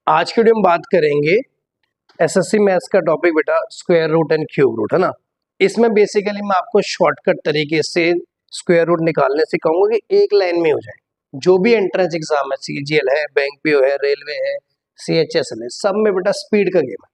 आज की वीडियो में बात करेंगे एसएससी मैथ्स का टॉपिक बेटा square root and cube root, है ना। इसमें बेसिकली मैं आपको शॉर्टकट तरीके से स्क्वायर रूट निकालने सिखाऊंगा कि एक लाइन में हो जाए। जो भी एंट्रेंस एग्जाम है, सीजीएल है, बैंक पीओ है, रेलवे है, सीएचएसएल है, सब में बेटा स्पीड का गेम है।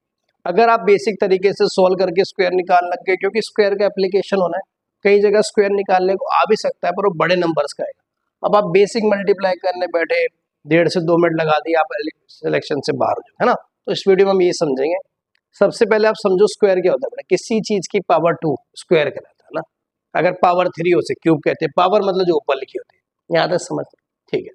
अगर आप बेसिक तरीके से सोल्व करके स्क्वायर निकाल लग गए, क्योंकि स्क्वायर का एप्लीकेशन होना है, कई जगह स्क्वायर निकालने को आ भी सकता है पर वो बड़े नंबर्स का आएगा। अब आप बेसिक मल्टीप्लाई करने बैठे 1.5 से 2 मिनट लगा दिए, आप सिलेक्शन से बाहर हो जाए, है ना। तो इस वीडियो में हम ये समझेंगे। सबसे पहले आप समझो स्क्वायर क्या होता है बेटा। किसी चीज की पावर 2 स्क्वायर कहलाता है ना। अगर पावर 3 हो से क्यूब कहते हैं। पावर मतलब जो ऊपर लिखी होती है, यहाँ तक समझ, ठीक है।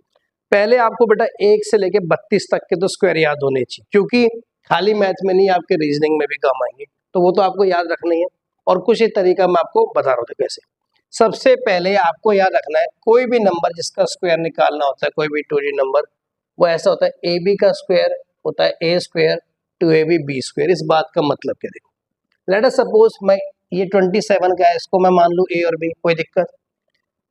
पहले आपको बेटा 1 से लेके 32 तक के तो स्क्वायर याद होने चाहिए, क्योंकि खाली मैथ में नहीं, आपके रीजनिंग में भी काम आएंगे, तो वो तो आपको याद रखना ही है। और कुछ ही तरीका मैं आपको बता रहा हूँ कैसे। सबसे पहले आपको याद रखना है, कोई भी नंबर जिसका स्क्वायर निकालना होता है, कोई भी 2D नंबर, वो ऐसा होता है ए बी का स्क्वायर होता है ए स्क्वायर 2ab बी स्क्वायर। इस बात का मतलब क्या, देखो लेट अस सपोज मैं ये 27 का है, इसको मैं मान लूं ए और बी, कोई दिक्कत।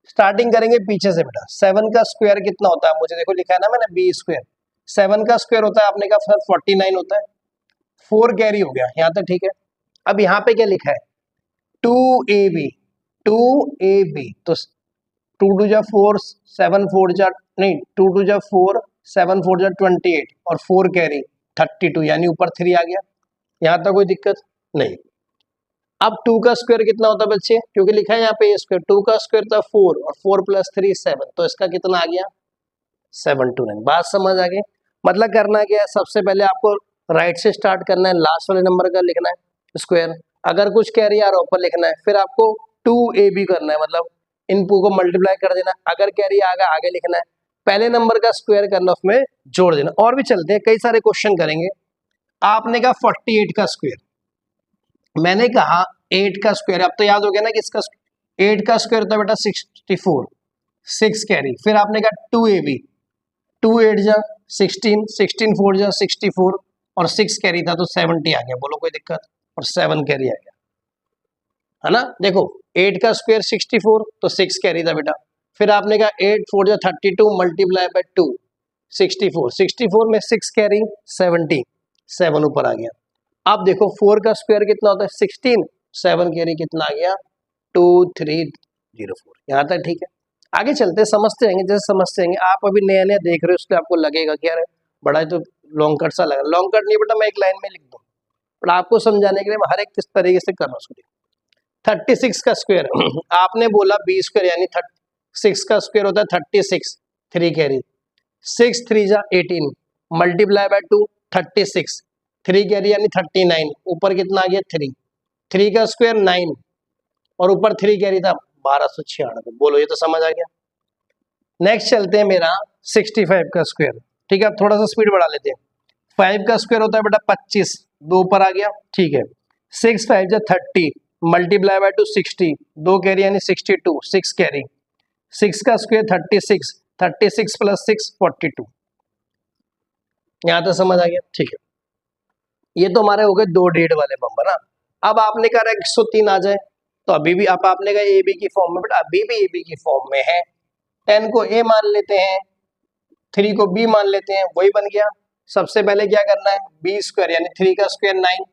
स्टार्टिंग करेंगे पीछे से बेटा। 7 का स्क्वायर कितना होता है, मुझे देखो लिखा है ना मैंने बी स्क्वायर। 7 का स्क्वायर होता है, आपने कहा सर 49 होता है। 4 कैरी हो गया, यहाँ तक ठीक है। अब यहाँ पे क्या लिखा है, 2ab 2ab, तो 2 2 जा 4, 7 4 जा नहीं, 2 2 जा 4, 7 4 जा 28 और 4 कैरी 32, यानी ऊपर 3 आ गया। यहाँ तक कोई दिक्कत नहीं। अब 2 का स्क्वायर कितना होता है बच्चे, क्योंकि लिखा है यहाँ पे स्क्वायर। 2 का स्क्वायर था 4 और 4 + 3 7, तो इसका कितना आ गया 729। बात समझ आ गई। मतलब करना क्या है, सबसे पहले आपको राइट से स्टार्ट करना है, लास्ट वाले नंबर का लिखना है स्क्वायर। अगर कुछ कैरी आ रहा ऊपर लिखना है, फिर आपको 2ab करना है, मतलब इन टू को मल्टीप्लाई कर देना। अगर कैरी आगे लिखना है, पहले नंबर का स्क्वायर करना, उसमें जोड़ देना। और भी चलते हैं, कई सारे क्वेश्चन करेंगे। आपने कहा 48 का स्क्वायर, मैंने कहा 8 का स्क्वायर। अब तो याद हो गया ना कि इसका 8 का स्क्वायर होता है बेटा 64, 6 कैरी। फिर आपने कहा 2ab, 2 8 जा 16, 16 4 जा 64 और 6 कैरी था तो 70 आ गया। बोलो कोई दिक्कत, और 7 कैरी आ गया, है ना। देखो 8 का स्क्वायर 64, तो 6 कैरी था बेटा। फिर आपने कहा 8 4 जा 32 मल्टीप्लाई बाय 2, 64, 64 में 6 कैरी 70, 7 ऊपर आ गया। अब देखो 4 का स्क्वायर कितना होता है 16, 7 कैरी कितना आ गया 2304। यहाँ तक ठीक है। आगे चलते समझते रहेंगे, जैसे समझते रहेंगे। आप अभी नया नया देख रहे हो, इसलिए आपको लगेगा कि यार बड़ा ही तो लॉन्ग कट सा लगा। लॉन्ग कट नहीं बेटा, मैं एक लाइन में लिख दूँ, बट आपको समझाने के लिए मैं हर एक किस तरीके से कर रहा हूँ। 36 का स्क्वायर आपने बोला बी स्क्वायर, यानी 6 का स्क्वायर होता है 36, 3 कैरी, 6 3 जा 18 मल्टीप्लाई बाय 2, 36, 3 कैरी यानी 39, ऊपर कितना आ गया 3, 3 का स्क्वायर 9 और ऊपर 3 कैरी था 1296। बोलो ये तो समझ आ गया। नेक्स्ट चलते हैं मेरा 65 का स्क्वायर। ठीक है, अब थोड़ा सा स्पीड बढ़ा लेते हैं। 5 का स्क्वायर होता है बेटा 25, 2 ऊपर आ गया, ठीक है। 6 5 जा 30 मल्टीप्लाई बाय 2, 60, 2 कैरी यानी 62, 6 कैरी, 6 का स्क्वायर 36, 36 + 6 42। यहाँ तक समझ आ गया, ठीक है। ये तो हमारे हो गए 2 डेढ़ वाले नंबर ना। अब आपने कहा 103 आ जाए, तो अभी भी अब आपने कहा ए बी की फॉर्म में, बेटा अभी भी ए बी की फॉर्म में है। 10 को ए मान लेते हैं, 3 को बी मान लेते हैं, वही बन गया। सबसे पहले क्या करना है, बी स्क्वायर यानी 3 का स्क्वायर 9,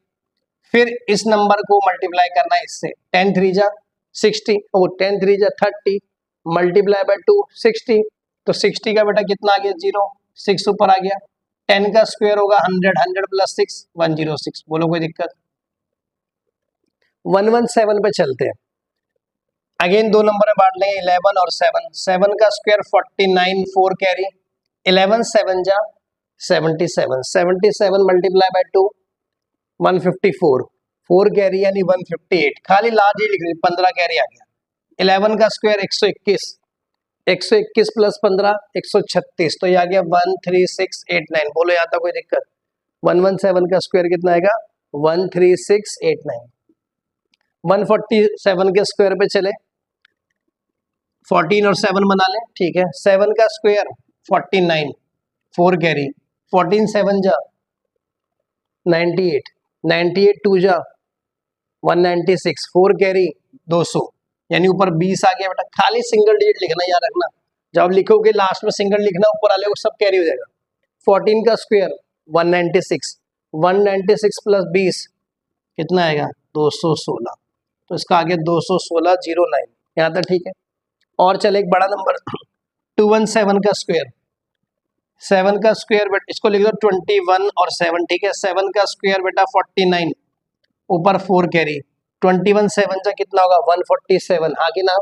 फिर इस नंबर को मल्टीप्लाई करना है इससे। 10 3 जा 60 और 10 3 जा 30 मल्टीप्लाई बाय 2, 60, तो 60 का बेटा कितना आ गया 0, 6 ऊपर आ गया। 10 का स्क्वायर होगा 100, 100 + 6 106। बोलो कोई दिक्कत। 117 पे चलते हैं। अगेन 2 नंबर में बांट लेंगे, 11 और 7। 7 का स्क्वायर 49, 4 कैरी, 11 7 जा 77, 77 मल्टीप्लाई बाय 2, 154, 4 कैरी यानी 158। खाली लार्ज ही लिख रही, 15 कैरी आ गया। 11 का स्क्वायर 121, 121 + 15 136, तो ये आ गया 13689। बोलो यहाँ तक कोई दिक्कत। 117 का स्क्वायर कितना आएगा 13689। 147 के स्क्वायर पे चले, 14 और 7 बना लें, ठीक है। 7 का स्क्वायर 49, 4 कैरी, 14 7 जा 98, 98 2 जा 196, 4 कैरी 200, यानी ऊपर 20 आ गया बेटा। खाली सिंगल डिजिट लिखना, याद रखना। जब लिखोगे लास्ट में सिंगल लिखना, ऊपर वाले को सब कैरी हो जाएगा। 14 का स्क्वायर 196, 196 प्लस 20 कितना आएगा 216, तो इसका आगे 216 09, यहाँ तक ठीक है। और चले एक बड़ा नंबर 217 का स्क्वायर, 7 का स्क्वायर बेटा इसको लिख दो 21 और 7, ठीक है। 7 का स्क्वायर बेटा 49, ऊपर 4 कैरी, 21 7 से कितना होगा 147, हाँ कि ना,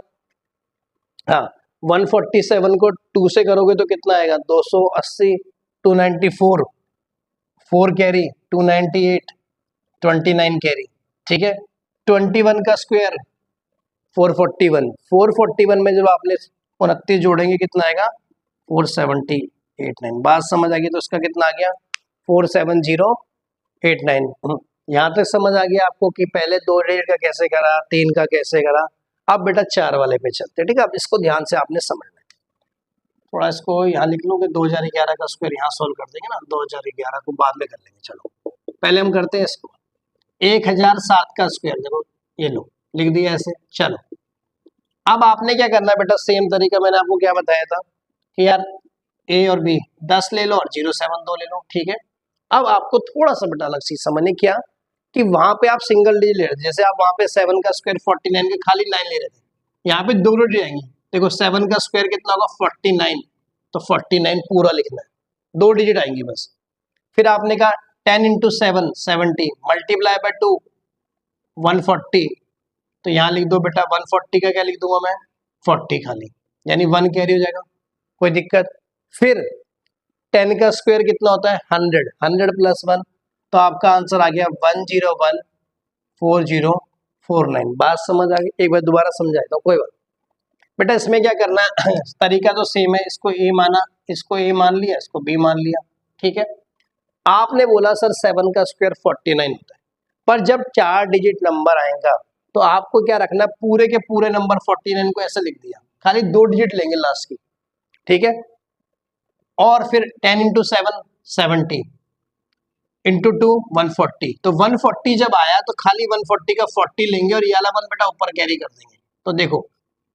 हाँ 147 को 2 से करोगे तो कितना आएगा 280, 294, 4 कैरी 298, 29 कैरी, ठीक है। 21 का स्क्वायर 441, 441 में जब आपने 29 जोड़ेंगे कितना आएगा 4789, बात समझ आ गई। तो इसका कितना आ गया 47089। यहाँ तक समझ आ गया आपको कि पहले 2 डिजिट का कैसे करा, 3 का कैसे करा। अब बेटा 4 वाले पे चलते हैं, ठीक है। अब इसको ध्यान से आपने समझना है, थोड़ा इसको यहाँ लिख लो कि 2011 का स्क्वायर यहाँ सोल्व कर देंगे ना, 2011 को बाद में कर लेंगे। चलो पहले हम करते हैं इसको 1007 का स्क्वायर, देखो ये लो लिख दिया ऐसे। चलो अब आपने क्या करना है बेटा, सेम तरीका मैंने आपको क्या बताया था कि यार ए और बी 10 ले लो और 0.7 2 ले लो, ठीक है। अब आपको थोड़ा सा बेटा अलग चीज समझने क्या कि वहां पे आप सिंगल डिजिट ले रहे थे, जैसे आप वहां पे 7 का स्क्वायर 49 के खाली 9 ले रहे थे, यहाँ पे 2 डिजिट आएंगे। देखो 7 का स्क्वायर कितना होगा 49, तो 49 पूरा लिखना है, 2 डिजिट आएंगी बस। फिर आपने कहा 10 इंटू 7 70 मल्टीप्लाई बाय 2 140, तो यहाँ लिख दो बेटा 140 का क्या लिख दूंगा मैं 40 खाली, यानी 1 कैरी हो जाएगा, कोई दिक्कत। फिर 10 का स्क्वायर कितना होता है 100, 100 प्लस 1, तो आपका आंसर आ गया 1014049। बात समझ आ गई, एक बार दोबारा समझाया था, कोई बात बेटा। इसमें क्या करना है तरीका तो सेम है, इसको ए माना, इसको ए मान लिया, इसको बी मान लिया, ठीक है। आपने बोला सर 7 का स्क्वायर 49 होता है, पर जब 4 डिजिट नंबर आएगा तो आपको क्या रखना है, पूरे के पूरे नंबर 49 को ऐसे लिख दिया, खाली 2 डिजिट लेंगे लास्ट की, ठीक है। और फिर 10 इंटू 7 70 इंटू 2 140, तो 140 जब आया तो खाली 140 का 40 लेंगे और ये वाला 1 बेटा ऊपर कैरी कर देंगे। तो देखो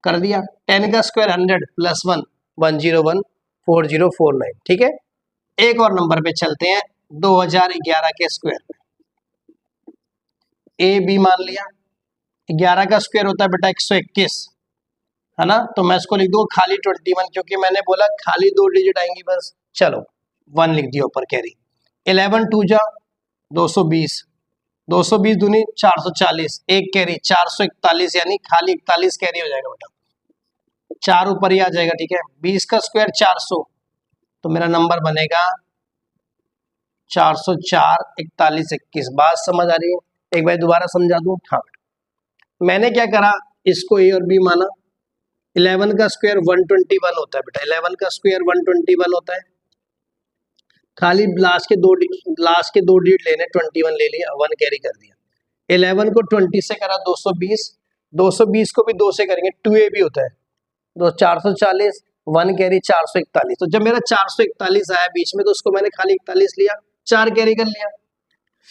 कर दिया, 10 का स्क्वायर 100 प्लस 1 1014049, ठीक है। एक और नंबर पे चलते हैं 2011 के स्क्वायर पे, ए बी मान लिया, 11 का स्क्वायर होता है बेटा 121, है ना, तो मैं इसको लिख दूंगा खाली 21, क्योंकि मैंने बोला खाली 2 डिजिट आएंगी बस। चलो 1 लिख दिया ऊपर कैरी, 11 2 जा 220, 220 दूनी 440, एक कैरी 441, यानी खाली 41 कैरी हो जाएगा बेटा, 4 ऊपर ही आ जाएगा, ठीक है। 20 का स्क्वायर 400, तो मेरा नंबर बनेगा 404 41 21। बात समझ आ रही है, एक बार दोबारा समझा दूं। हाँ मैंने क्या करा, इसको ए और बी माना, 11 का स्क्वायर 121 होता है बेटा, 11 का स्क्वायर 121 होता है, खाली लास्ट के दो डिजिट लेने, 21 ले लिया, 1 कैरी कर दिया। 11 को 20 से करा 220, 220 को भी 2 से करेंगे 2a भी होता है, तो 440, 1 कैरी 441, तो जब मेरा 441 आया बीच में तो उसको मैंने खाली 41 लिया, 4 कैरी कर लिया।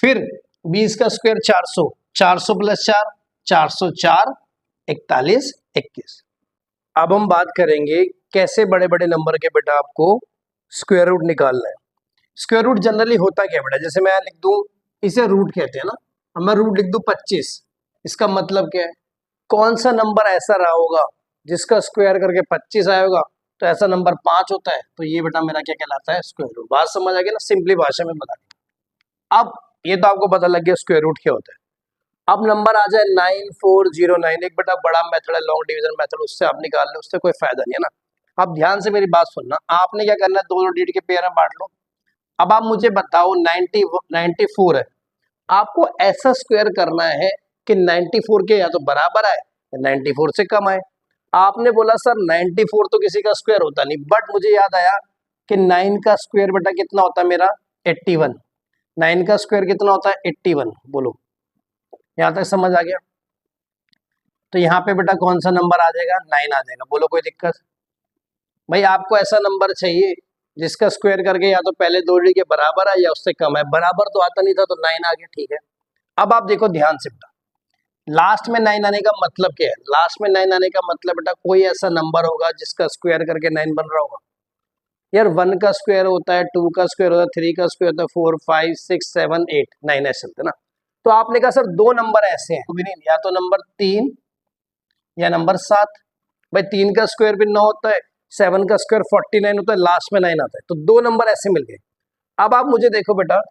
फिर 20 का स्क्वायर 400, 400 प्लस 4 404 41 21। अब हम बात करेंगे कैसे बड़े बड़े नंबर के बेटा आपको स्क्वायर रूट निकालना है। स्क्वायर रूट जनरली होता क्या बेटा, जैसे मैं लिख दूं, इसे रूट कहते हैं ना, अब मैं रूट लिख दूं 25, इसका मतलब क्या है, कौन सा नंबर ऐसा रहा होगा जिसका स्क्वायर करके 25 आया होगा, तो ऐसा नंबर 5 होता है, तो ये बेटा मेरा क्या कहलाता है स्क्वायर रूट। बात समझ आ गई ना, सिंपली भाषा में बता दिया। अब ये तो आपको पता लग गया स्क्वायर रूट क्या होता है। अब नंबर आ जाए 9409, एक बेटा बड़ा मेथड है लॉन्ग डिवीजन मेथड, उससे आप निकाल लो, उससे कोई फायदा नहीं है ना। अब ध्यान से मेरी बात सुनना, आपने क्या करना है, 2 डिजिट के पेयर में बांट लो। अब आप मुझे बताओ 94 है, आपको ऐसा स्क्वायर करना है कि 94 के या तो बराबर आए या 94 से कम आए। आपने बोला सर 94 तो किसी का स्क्वायर होता नहीं, बट मुझे याद आया कि 9 का स्क्वायर बेटा कितना होता है मेरा 81, 9 का स्क्वायर कितना होता है 81, बोलो यहाँ तक समझ आ गया। तो यहाँ पे बेटा कौन सा नंबर आ जाएगा 9 आ जाएगा, बोलो कोई दिक्कत। भाई आपको ऐसा नंबर चाहिए जिसका स्क्वायर करके या तो पहले 2 डिजिट के बराबर है या उससे कम है, बराबर तो आता नहीं था तो 9 आ गया, ठीक है। अब आप देखो ध्यान से बेटा, लास्ट में 9 आने का मतलब क्या है, लास्ट में 9 आने का मतलब बेटा कोई ऐसा नंबर होगा जिसका स्क्वायर करके 9 बन रहा होगा, यार 1 का स्क्वायर होता है, 2 का स्क्वायर होता है, 3 का स्क्वायर होता है, 4 5 6 7 8 9 ऐसे चलते ना। तो आपने कहा सर दो नंबर ऐसे हैं, भी नहीं, या तो नंबर 3 या नंबर 7। भाई 3 का स्क्वायर भी 9 होता है, 7 का स्क्वायर 49 होता है, लास्ट में 9 आता है, तो दो नंबर ऐसे मिल गए। अब आप मुझे देखो बेटा,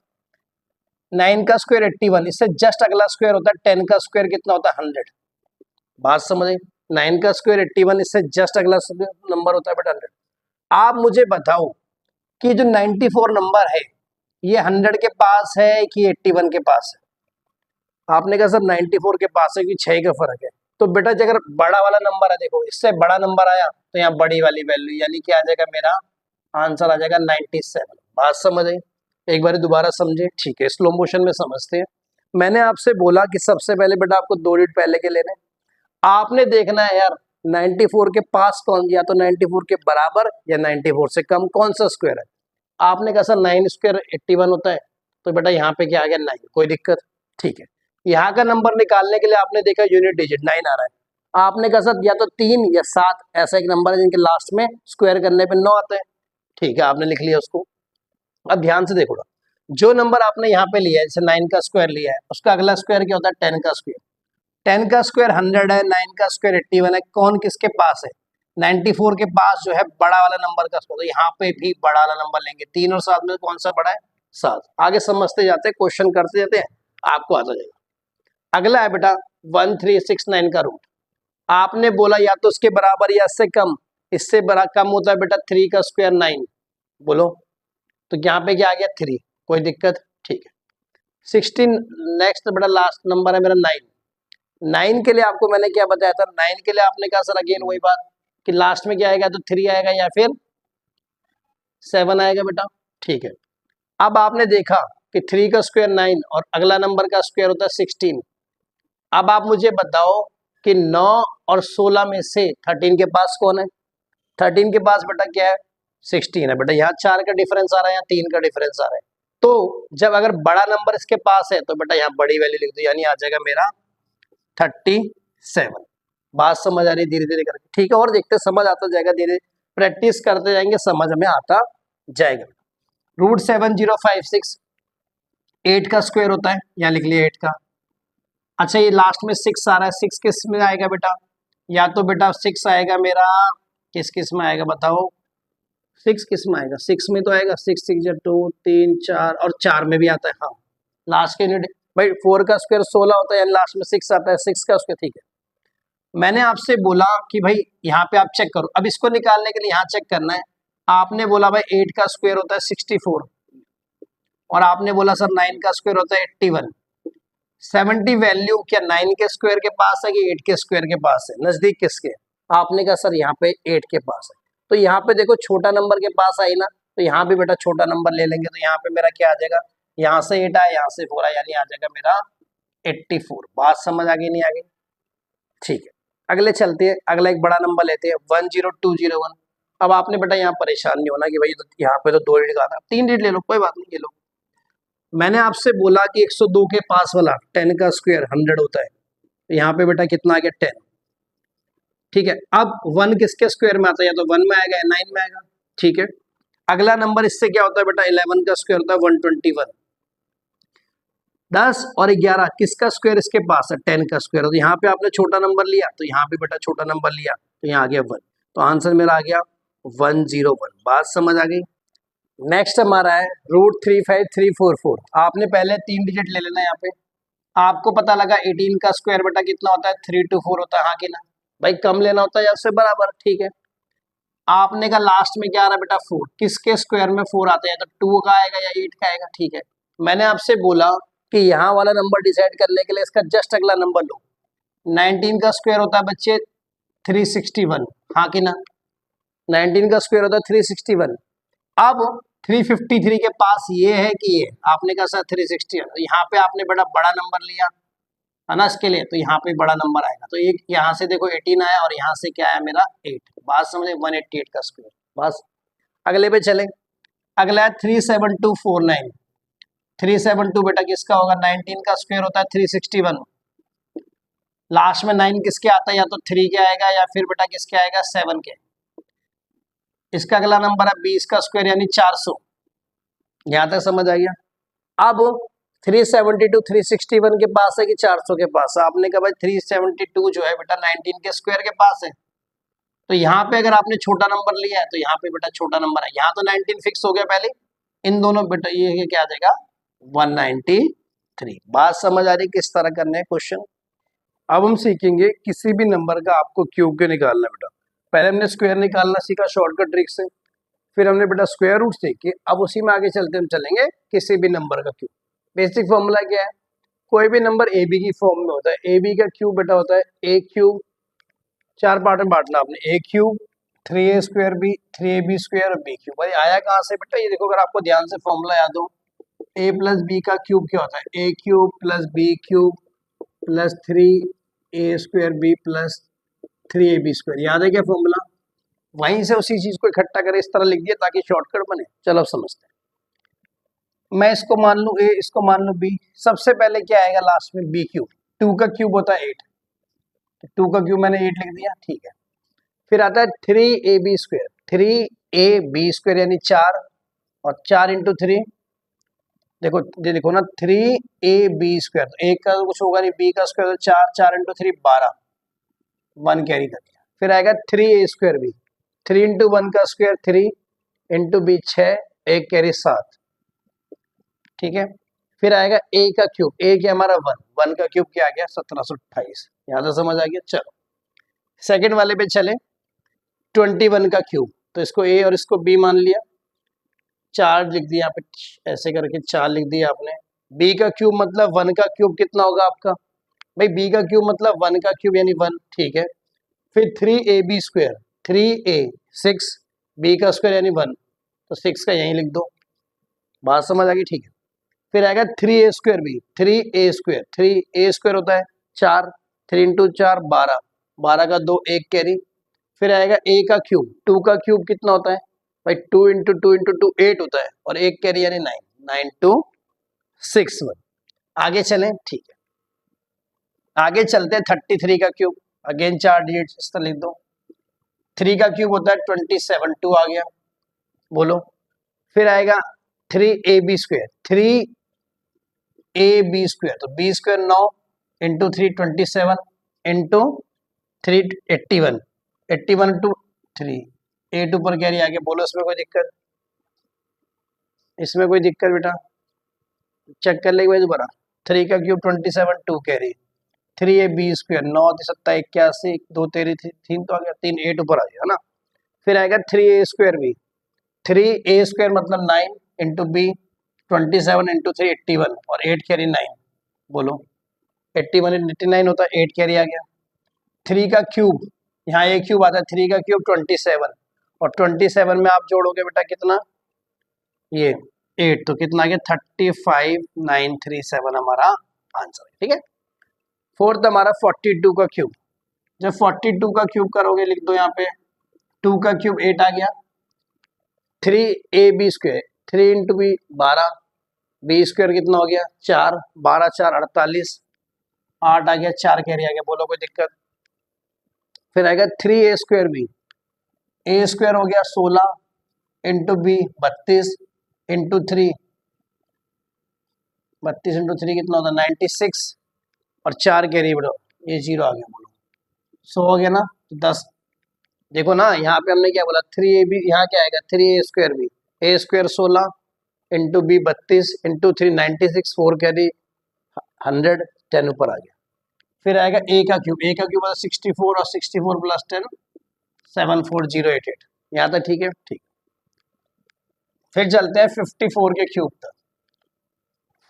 9 का स्क्वायर 81, इससे जस्ट अगला स्क्वायर होता है 10 का स्क्वायर कितना होता है 100। बात समझे, 9 का स्क्वायर 81, इससे जस्ट अगला नंबर होता है बेटा 100। आप मुझे बताओ कि जो 94 नंबर है ये 100 के पास है कि 81 के पास है? आपने कहा सर 94 के पास है कि 6 का फर्क है। तो बेटा अगर बड़ा वाला नंबर है, देखो इससे बड़ा नंबर आया तो यहाँ बड़ी वाली वैल्यू, यानी क्या आ जाएगा, मेरा आंसर आ जाएगा 97। बात समझ आई? एक बार दोबारा समझे, ठीक है, स्लो मोशन में समझते हैं। मैंने आपसे बोला कि सबसे पहले बेटा आपको 2 डिजिट पहले के लेने, आपने देखना है यार 94 के पास कौन, या तो 94 के बराबर या 94 से कम कौन सा स्क्वायर है। आपने कहा सर 9 स्क्वायर 81 होता है, तो बेटा यहाँ पे क्या आ गया 9, कोई दिक्कत, ठीक है। यहाँ का नंबर निकालने के लिए आपने देखा यूनिट डिजिट 9 आ रहा है, आपने कहा सर या तो 3 या 7 ऐसा एक नंबर है जिनके लास्ट में स्क्वायर करने पे 9 आते हैं, ठीक है, आपने लिख लिया उसको। अब ध्यान से देखो, जो नंबर आपने यहाँ पे लिया है, जैसे 9 का स्क्वायर लिया है, उसका अगला स्क्वायर क्या होता है 10 का स्क्वायर। 10 का स्क्वायर 100 है, 9 का स्क्वायर 81 है, कौन किसके पास है, 94 के पास जो है बड़ा वाला नंबर का स्क्वायर। तो यहाँ पे भी बड़ा वाला नंबर लेंगे, 3 और 7 में कौन सा बड़ा है, 7। आगे समझते जाते हैं, क्वेश्चन करते जाते हैं, आपको आता जाएगा। अगला है बेटा 1369 का रूट, आपने बोला या तो उसके बराबर या इससे कम, इससे बड़ा कम होता है बेटा 3 का स्क्वायर 9, बोलो, तो यहाँ पे क्या आ गया 3, कोई दिक्कत, ठीक है। 16 नेक्स्ट बेटा लास्ट नंबर है मेरा 9। 9 के लिए आपको मैंने क्या बताया था, 9 के लिए आपने कहा सर अगेन वही बात कि लास्ट में क्या आएगा, तो 3 आएगा या फिर 7 आएगा बेटा, ठीक है। अब आपने देखा कि 3 का स्क्वायर 9 और अगला नंबर का स्क्वायर होता है 16। अब आप मुझे बताओ कि 9 और 16 में से 13 के पास कौन है, 13 के पास बेटा क्या है 16 है। बेटा यहाँ 4 का डिफरेंस आ रहा है, यहाँ 3 का डिफरेंस आ रहा है, तो जब अगर बड़ा नंबर इसके पास है तो बेटा यहाँ बड़ी वैल्यू लिख दो, यानी आ जाएगा मेरा 37। बात समझ आ रही है धीरे धीरे करके, ठीक है, और देखते समझ आता जाएगा, धीरे प्रैक्टिस करते जाएंगे, समझ में आता जाएगा। रूट 7056, 8 का स्क्वायर होता है, यहाँ लिख लिया 8 का। अच्छा ये लास्ट में 6 आ रहा है, 6 किस में आएगा बेटा, या तो बेटा 6 आएगा मेरा किस किस में आएगा बताओ, 6 किस में आएगा, 6 में तो आएगा 6 6 2 3 4 और 4 में भी आता है, हाँ लास्ट के यूनिट। भाई 4 का स्क्वायर 16 होता है, यानी लास्ट में 6 आता है, 6 का स्क्वायर, ठीक है। मैंने आपसे बोला कि भाई यहाँ पे आप चेक करो, अब इसको निकालने के लिए यहाँ चेक करना है। आपने बोला भाई 8 का स्क्वायर होता है 64 और आपने बोला सर 9 का स्क्वायर होता है 81। 70 वैल्यू क्या 9 के स्क्वायर के पास है कि 8 के स्क्वायर के पास है, नजदीक किसके? आपने कहा सर यहाँ पे 8 के पास है, तो यहाँ पे देखो छोटा नंबर के पास आई ना, तो यहाँ भी बेटा छोटा नंबर ले लेंगे, तो यहाँ पे मेरा क्या आ जाएगा, यहाँ से 8 आया, यहाँ से 4 आया, यानी आ जाएगा मेरा 84। बात समझ आ गई नहीं आ गई, ठीक है। अगले चलते हैं, अगला एक बड़ा नंबर लेते हैं 10201। अब आपने बेटा यहाँ परेशान नहीं होना कि भाई तो यहाँ पे तो 2 डिजिट का था, 3 डिजिट ले लो, कोई बात नहीं, ये लो। मैंने आपसे बोला कि 102 के पास वाला 10 का स्क्वायर 100 होता है, तो यहाँ पे बेटा कितना आ गया 10, ठीक है। अब 1 किसके स्क्वायर में आता है, या तो 1 में आएगा या 9 में आएगा, ठीक है। अगला नंबर इससे क्या होता है बेटा 11 का स्क्वायर होता है 121। 10 और 11 किसका स्क्वायर इसके पास है 10 का स्क्वायर, तो यहाँ पे आपने छोटा नंबर लिया, तो यहाँ पे बेटा छोटा नंबर लिया, तो यहाँ आ गया 1, तो आंसर मेरा आ गया 101। बात समझ आ गई। नेक्स्ट हमारा है रूट 35344। आपने पहले 3 डिजिट ले लेना, यहाँ पे आपको पता लगा 18 का स्क्वायर बेटा कितना होता है 324 होता है, हाँ कि ना भाई, कम लेना होता है या उससे बराबर, ठीक है। आपने का लास्ट में क्या आ रहा है बेटा 4, किसके स्क्वायर में 4 आता है, तो 2 का आएगा या 8 का आएगा, ठीक है। मैंने आपसे बोला कि यहाँ वाला नंबर डिसाइड करने के लिए इसका जस्ट अगला नंबर लो। 19 का स्क्वायर होता है बच्चे 361, हाँ कि ना, 19 का स्क्वायर होता है 361। अब 353 के पास ये है कि ये, आपने कहा सर 360 है, तो यहाँ पे आपने बड़ा नंबर लिया है ना इसके लिए, तो यहाँ पे बड़ा नंबर आएगा, तो एक यहाँ से देखो 18 आया और यहाँ से क्या आया मेरा 8। बात समझे, 188 का स्क्वायर। बस अगले पे चले, अगला है 37249। 372 बेटा किसका होगा, 19 का स्क्वायर होता है 361, लास्ट में 9 किसके आता है, या तो 3 के आएगा या फिर बेटा किसके आएगा 7 के। इसका अगला नंबर है 20 का स्क्वायर यानी 400। यहां तक समझ आ गया। अब 372 361 के पास है कि 400 के पास है? आपने कहा भाई 372 जो है बेटा 19 के स्क्वायर के पास है, तो यहाँ पे अगर आपने छोटा नंबर लिया है तो यहाँ पे बेटा छोटा नंबर है, यहाँ तो 19 फिक्स हो गया पहले, इन दोनों बेटा ये क्या आ जाएगा 193। बात समझ आ रही किस तरह करने हैं क्वेश्चन। अब हम सीखेंगे किसी भी नंबर का आपको क्यूब के निकालना बेटा। पहले हमने स्क्वायर निकालना सीखा शॉर्टकट ट्रिक से, फिर हमने बेटा स्क्वायर रूट सीखे, अब उसी में आगे चलते हम चलेंगे किसी भी नंबर का क्यूब। बेसिक फॉर्मूला क्या है, कोई भी नंबर ए बी की फॉर्म में होता है। ए बी का क्यूब बेटा होता है ए क्यूब, चार पार्ट में बांटना आपने, a cube 3a square b 3ab square और बी क्यूब। भाई आया कहाँ से बेटा, ये देखो अगर आपको ध्यान से फॉर्मूला याद हो, a प्लस बी का क्यूब क्या होता है, a cube plus b cube plus 3a square b plus 3ab square. याद है क्या फॉर्मूला? वहीं से उसी चीज को इकट्ठा करे इस तरह लिख दिया ताकि शॉर्टकट बने। चलो अब समझते हैं। मैं इसको मान लूं ए, इसको मान लूं बी। सबसे पहले क्या आएगा लास्ट में, बी क्यूब। 2 का क्यूब होता है 8, तो 2 का क्यूब मैंने 8 लिख दिया, ठीक है। फिर आता है 3ab स्क्वायर, 3ab स्क्वायर यानी 4, और 4 इंटू 3, देखो ये देखो ना 3ab स्क्वायर, तो एक का तो कुछ होगा नहीं, बी का स्क्वायर तो 4, 4 इंटू 3 12, 1 कैरी कर दिया। फिर आएगा 3a स्क्वायर बी, 3 इंटू 1 का स्क्वायर 3 इंटू बी 6, एक कैरी 7, ठीक है। फिर आएगा ए का क्यूब, ए क्या हमारा 1, 1 का क्यूब क्या आ गया 1728। यहाँ तो समझ आ गया। चलो सेकंड वाले पे चले, 21 का क्यूब, तो इसको ए और इसको बी मान लिया, 4 लिख दिया यहाँ पे, ऐसे करके 4 लिख दिया आपने। बी का क्यूब मतलब 1 का क्यूब कितना होगा आपका, भाई बी का क्यूब मतलब 1 का क्यूब यानी 1, ठीक है। फिर 3ab स्क्वायर, 3a 6, बी का स्क्वायर यानी 1, तो 6 का यहीं लिख दो। बात समझ आ गई, ठीक है। फिर आएगा 3a square B, 3a square, 3a square होता है 4, 3 इंटू 4 12, 12 का 2 एक कैरी। फिर आएगा a का क्यूब, 2 का क्यूब कितना होता है भाई 2 इंटू 2 इंटू 2 8 होता है, और एक कैरी यानी 9, 9 टू 6 1। आगे चलें, ठीक है। आगे चलते हैं 33 का क्यूब, अगेन 4 डिजिट इस तरह लिख दो। 3 का क्यूब होता है 27, 2 आ गया, बोलो। फिर आएगा 3ab स्क्वायर, 3ab स्क्वायर, तो b square 9 into 3 27 into 3 81, 81 to 3, 8 ऊपर कैरी आ गया, बोलो इसमें कोई दिक्कत? इसमें कोई दिक्कत बेटा? चेक कर लेंगे भाई दोबारा। 3 का क्यूब 27 2 कैरी, 3ab स्क्वायर 9 7 81, 2 तेरी 3 तो आ गया, 3 8 ऊपर आ गया ना। फिर आएगा 3a square B, 3a square मतलब 9 इंटू बी 27 इंटू 3 81, और 8 कैरी 9, बोलो 81 89 होता है, 8 कैरी आ गया। 3 का क्यूब, यहाँ ए क्यूब आता है, 3 का क्यूब 27, और 27 में आप जोड़ोगे बेटा कितना, ये 8, तो कितना आ गया 35937 हमारा आंसर है, ठीक है। फोर्थ हमारा 42 का क्यूब। जब 42 का क्यूब करोगे लिख दो यहाँ पे, 2 का क्यूब 8 आ गया, 3ab square 3 into B 12, B square कितना हो गया 4, 12 4 48, 8 आ गया, 4 कैरी आ गया, बोलो कोई दिक्कत? फिर आएगा 3a square b, a square हो गया 16 इंटू बी 32 इंटू 3, 32 इंटू 3 कितना होता है 96, और 4 कैरी बढ़ो, ये 0 आ गया, बोलो 100 हो गया ना। 10 देखो ना, यहाँ पे हमने क्या बोला 3ab, यहाँ क्या आएगा 3a square b, a square 16 into b 32 into 3 96, 4 carry 100, 10 ऊपर आ गया। फिर आएगा ए का क्यूब, ए का क्यूब 64, और 64 प्लस 10 74088, यहाँ तक ठीक है, ठीक। फिर चलते हैं 54 के क्यूब तक।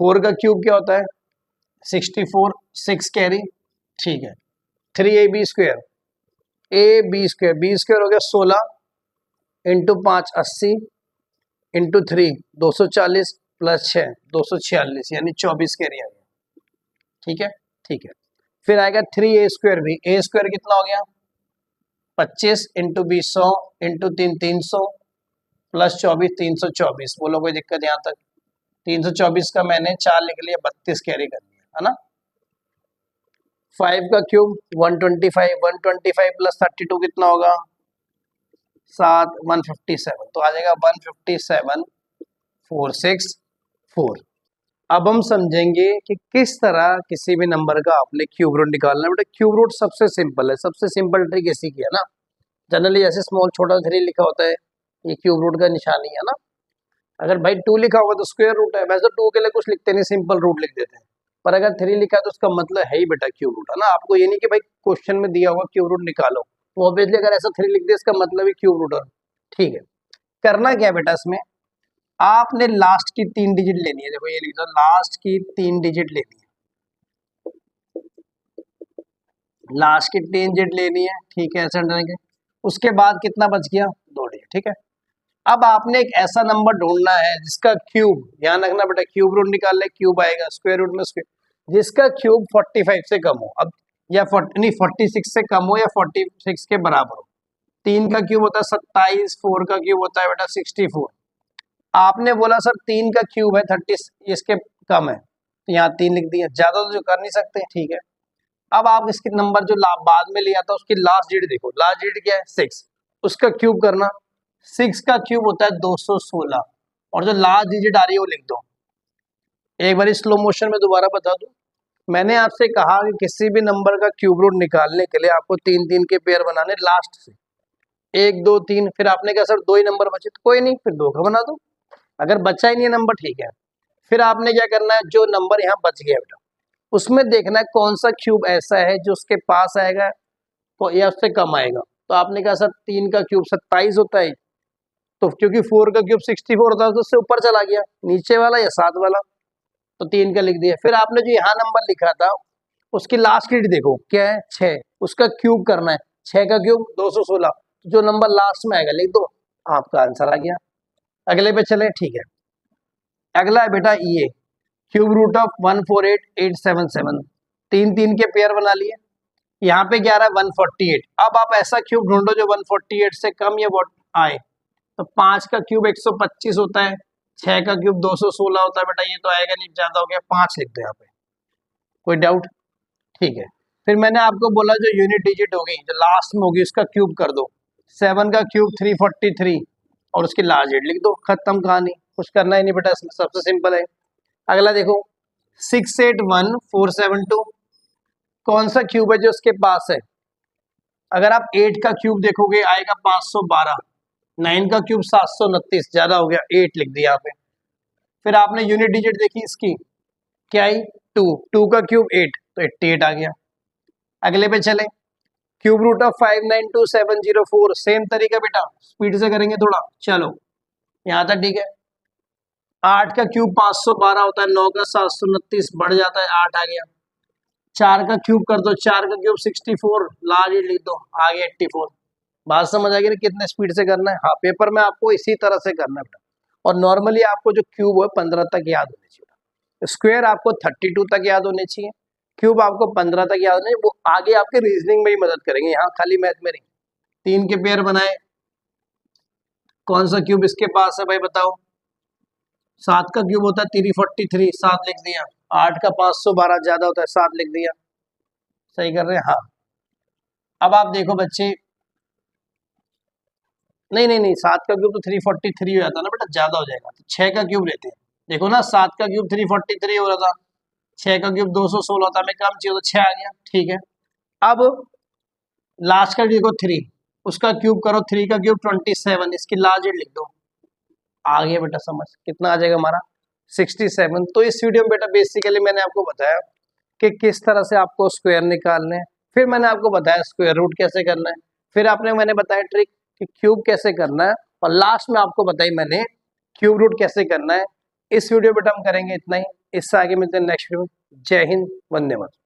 4 का क्यूब क्या होता है 64, 6 कैरी, ठीक है। 3ab square, A B square, B square हो गया 16 इंटू 5 80 इंटू 3 240 प्लस 6 246, यानी 24 कैरी आ गया, ठीक है, ठीक है। फिर आएगा 3a स्क्वायर भी, ए स्क्वायर कितना हो गया 25 इंटू 20 100 इंटू 3 300 प्लस 24 324, बोलो कोई दिक्कत यहाँ तक? 324 का मैंने 4 लिख लिया, 32 कैरी कर लिया, है ना। 5 का क्यूब 125, 125 प्लस 32 कितना होगा 7 157, तो आ जाएगा 157,464। अब हम समझेंगे कि किस तरह किसी भी नंबर का आपने क्यूब रूट निकालना है। बेटा क्यूब रूट सबसे सिंपल है, सबसे सिंपल ट्रिक इसी की है ना। जनरली ऐसे स्मॉल छोटा 3 लिखा होता है, ये क्यूब रूट का निशानी है ना। अगर भाई 2 लिखा होगा तो स्क्वायर रूट है, वैसे 2 के लिए कुछ लिखते नहीं, सिंपल रूट लिख देते हैं। पर अगर 3 लिखा है तो उसका मतलब है ही बेटा क्यूब रूट है ना। आपको ये नहीं कि भाई क्वेश्चन में दिया होगा क्यूब रूट निकालो, तो ऑब्वियसली अगर ऐसा 3 लिख दिया इसका मतलब ही क्यूब रूट है। ठीक है, करना क्या है बेटा, इसमें आपने लास्ट की 3 डिजिट लेनी है। देखो ये लिख दो, लास्ट की 3 डिजिट लेनी है, लास्ट की 3 डिजिट लेनी है। ठीक है, ऐसा डरेंगे। उसके बाद कितना बच गया, 2 डिजिट। ठीक है, अब आपने एक ऐसा नंबर ढूंढना है जिसका क्यूब, ध्यान रखना बेटा क्यूब रूट निकाल ले, क्यूब आएगा स्क्वायर रूट में स्क्वायर, जिसका क्यूब 45 से कम हो, अब या 46 से कम हो या 46 के बराबर हो। 3 का क्यूब होता है 27, 4 का क्यूब होता है बेटा 64। आपने बोला सर 3 का क्यूब है 30, इसके कम है, तो यहाँ 3 लिख दिया, ज्यादा तो जो कर नहीं सकते। ठीक है, अब आप इसके नंबर जो बाद में लिया था उसकी लास्ट डिजिट देखो, लास्ट डिजिट क्या है 6, उसका क्यूब करना। 6 का क्यूब होता है 216, और जो लास्ट डिजिट आ रही है वो लिख दो। एक बार स्लो मोशन में दोबारा बता दूं, मैंने आपसे कहा कि किसी भी नंबर का क्यूब रूट निकालने के लिए आपको 3-3 के पेयर बनाने लास्ट से, 1 2 3। फिर आपने कहा सर 2 ही नंबर बचे, तो कोई नहीं, फिर 2 का बना दो। अगर बचा ही नहीं है नंबर, ठीक है, फिर आपने क्या करना है, जो नंबर यहाँ बच गया बेटा उसमें देखना है कौन सा क्यूब ऐसा है जो उसके पास आएगा तो या उससे कम आएगा। तो आपने कहा सर 3 का क्यूब 27 होता है, तो क्योंकि 4 का क्यूब 64 होता है तो उससे ऊपर चला गया, नीचे वाला या 7 वाला, तो 3 का लिख दिया। फिर आपने जो यहाँ नंबर लिखा था उसकी लास्ट डिजिट देखो क्या है 6, उसका क्यूब करना है। 6 का क्यूब 216, जो नंबर लास्ट में आएगा लिख दो, आपका आंसर आ गया। अगले पे चले। ठीक है, अगला है बेटा ये क्यूब रूट ऑफ 148877, 3-3 के पेयर बना लिए। यहाँ पे क्या रहा है 148। अब आप ऐसा क्यूब ढूंढो जो 148 से कम या आए। तो 5 का क्यूब 125 होता है, 6 का क्यूब 216 होता है बेटा, ये तो आएगा नहीं, ज्यादा हो गया, 5 लिख दो यहाँ पे। कोई डाउट? ठीक है, फिर मैंने आपको बोला जो यूनिट डिजिट होगी जो लास्ट में होगी उसका क्यूब कर दो। 7 का क्यूब 343 और उसकी लास्ट डिजिट लिख दो, खत्म कहानी, कुछ करना ही नहीं बेटा, इसमें सबसे सिंपल है। अगला देखो 681472, कौन सा क्यूब है जो उसके पास है। अगर आप 8 का क्यूब देखोगे आएगा 512, 9 का क्यूब 729, ज्यादा हो गया, 8 लिख दिया आपने। फिर आपने यूनिट डिजिट देखी इसकी क्या आई 2, 2 का क्यूब 8, तो 88 आ गया। अगले पे चले, क्यूब रूट ऑफ 592704, सेम तरीका बेटा, स्पीड से करेंगे थोड़ा, चलो यहाँ तक ठीक है। 8 का क्यूब 512 होता है, 9 का 729 बढ़ जाता है, 8 आ गया। 4 का क्यूब कर दो, 4 का क्यूब 64, लार्ज लिख दो, आ गया 84। बात समझ आ गई ना कितने स्पीड से करना है। हाँ, पेपर में आपको इसी तरह से करना है बेटा, और नॉर्मली आपको जो क्यूब है 15 तक याद होने चाहिए, स्क्वायर आपको 32 तक याद होने चाहिए, क्यूब आपको 15 तक याद होने, वो आगे आपके रीजनिंग में ही मदद करेंगे, यहाँ खाली मैथ में नहीं। 3 के पेयर बनाए, कौन सा क्यूब इसके पास है भाई बताओ। 7 का क्यूब होता है 343, 7 लिख दिया। 8 का 512 ज्यादा होता है, 7 लिख दिया। सही कर रहे हैं, हाँ। अब आप देखो बच्चे, नहीं नहीं नहीं, 7 का क्यूब तो 343 हो जाता है ना बेटा, ज्यादा हो जाएगा, तो 6 का क्यूब लेते हैं। देखो ना 7 का क्यूब 343 हो रहा था, 6 का क्यूब 216 था, हमें कम चाहिए तो 6 आ गया। ठीक है, अब लास्ट का देखो 3, उसका क्यूब करो, 3 का क्यूब 27, इसकी लास्ट डिजिट लिख दो, आ गया बेटा समझ, कितना आ जाएगा हमारा 67। तो इस वीडियो में बेटा बेसिकली मैंने आपको बताया कि किस तरह से आपको स्क्वायर निकालने हैं, फिर मैंने आपको बताया स्क्वायर रूट कैसे करना है, फिर आपने मैंने बताया ट्रिक कि क्यूब कैसे करना है, और लास्ट में आपको बताई मैंने क्यूब रूट कैसे करना है। इस वीडियो बेटा हम करेंगे इतना ही, इससे आगे मिलते हैं नेक्स्ट वीडियो में। जय हिंद, वंदे मातरम।